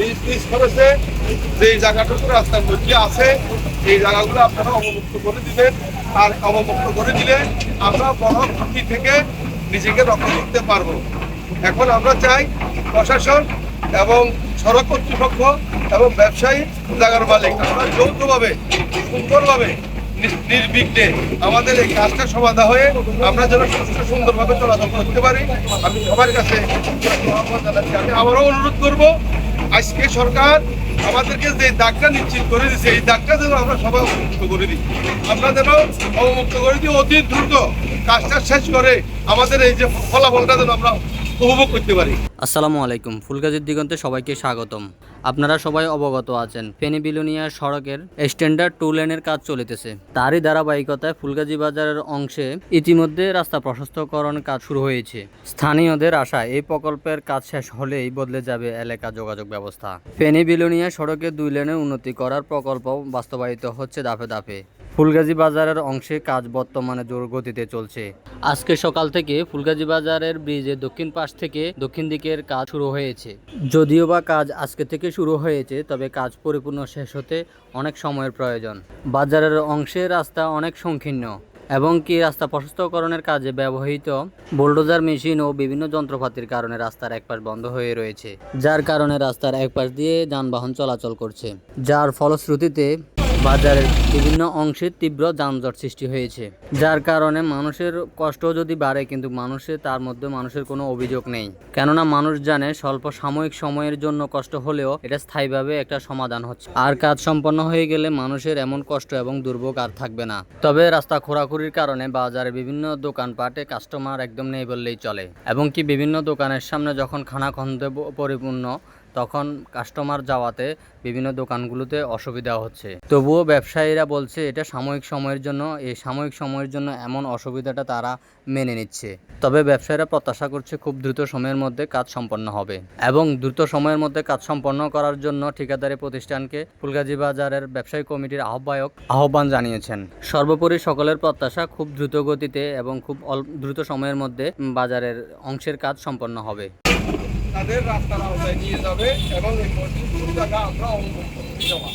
নিজ নিজ খরচে যে জায়গাটুকু রাস্তার মধ্যে আছে এই জায়গাগুলো আপনারা অবমুক্ত করে দিবেন। আর অবমুক্ত করে দিলে আমরা বড় ক্ষতি থেকে নিজেকে রক্ষা করতে পারবো। এখন আমরা চাই প্রশাসন এবং সড়ক কর্তৃপক্ষ এবং ব্যবসায়ী জায়গার মালিক আমরা যৌথভাবে সুন্দরভাবে নির্বিঘ্নে আমাদের এই কাজটা সমাধা হয়ে আমরা যেন সুন্দরভাবে চলাচল করতে পারি। আমি সবার কাছে আহ্বান জানাচ্ছি। আমি আবারও অনুরোধ করব, আজকে সরকার আমাদেরকে যে দাগটা নিশ্চিত করে দিচ্ছে এই দাগটা যেন আমরা সবাই অবমুক্ত করে দিই। আমরা যেন অবমুক্ত করে দিই অতি দ্রুত কাজটা শেষ করে আমাদের এই যে ফলাফলটা যেন আমরা উপভোগ করতে পারি। আসসালামু আলাইকুম। ফুলগাজীর দিগন্তে সবাইকে স্বাগতম। আপনারা সবাই অবগত আছেন ফেনী বিলোনিয়া সড়কের স্ট্যান্ডার্ড 2 লেনের কাজ চলিতেছে। তারই ধারাবাহিকতায় ফুলগাজী বাজারের অংশে ইতিমধ্যে রাস্তা প্রশস্তকরণ কাজ শুরু হয়েছে। স্থানীয়দের আশা এই প্রকল্পের কাজ শেষ হলেই বদলে যাবে এলাকা যোগাযোগ ব্যবস্থা। ফেনী বিলোনিয়া সড়কে 2 লেনের উন্নতি করার প্রকল্প বাস্তবায়িত হচ্ছে ধাপে ধাপে। ফুলগাজী বাজারের অংশে কাজ বর্তমানে জোর গতিতে চলছে। আজকে সকাল থেকে ফুলগাজী বাজারের ব্রিজের দক্ষিণ পাশ থেকে দক্ষিণ দিকের কাজ শুরু হয়েছে। যদিও বা কাজ আজকে থেকে শুরু হয়েছে, তবে কাজ পরিপূর্ণ শেষ হতে অনেক সময়ের প্রয়োজন। বাজারের অংশে রাস্তা অনেক সংকীর্ণ এবং কি রাস্তা প্রশস্তকরণের কাজে ব্যবহৃত বুলডোজার মেশিন ও বিভিন্ন যন্ত্রপাতির কারণে রাস্তার এক পাশ বন্ধ হয়ে রয়েছে, যার কারণে রাস্তার এক পাশ দিয়ে যানবাহন চলাচল করছে, যার ফলশ্রুতিতে বাজারের বিভিন্ন অংশে তীব্র যানজট সৃষ্টি হয়েছে। যার কারণে মানুষের কষ্ট যদি বাড়ে, কিন্তু মানুষের কোনো অভিযোগ নেই, কেননা মানুষ জানে স্বল্প সাময়িক সময়ের জন্য কষ্ট হলেও এটা স্থায়ীভাবে একটা সমাধান হচ্ছে। আর কাজ সম্পন্ন হয়ে গেলে মানুষের এমন কষ্ট এবং দুর্ভোগ আর থাকবে না। তবে রাস্তা খোঁড়াখুড়ির কারণে বাজারে বিভিন্ন দোকানপাটে কাস্টমার একদম নেই বললেই চলে, এবং কি বিভিন্ন দোকানের সামনে যখন খানাখন্দে পরিপূর্ণ তখন কাস্টমার যাওয়াতে বিভিন্ন দোকানগুলোতে অসুবিধা হচ্ছে। তবুও ব্যবসায়ীরা বলছে এটা সাময়িক সময়ের জন্য, এই সাময়িক সময়ের জন্য এমন অসুবিধাটা তারা মেনে নিচ্ছে। তবে ব্যবসায়ীরা প্রত্যাশা করছে খুব দ্রুত সময়ের মধ্যে কাজ সম্পন্ন হবে, এবং দ্রুত সময়ের মধ্যে কাজ সম্পন্ন করার জন্য ঠিকাদারি প্রতিষ্ঠানকে ফুলগাজী বাজারের ব্যবসায়ী কমিটির আহ্বান জানিয়েছেন। সর্বোপরি সকলের প্রত্যাশা খুব দ্রুত গতিতে এবং খুব দ্রুত সময়ের মধ্যে বাজারের অংশের কাজ সম্পন্ন হবে। তাদের রাস্তার আওতায় নিয়ে যাবে এবং এই পর্যন্ত জায়গা আমরা অবমুক্ত করে দেওয়া।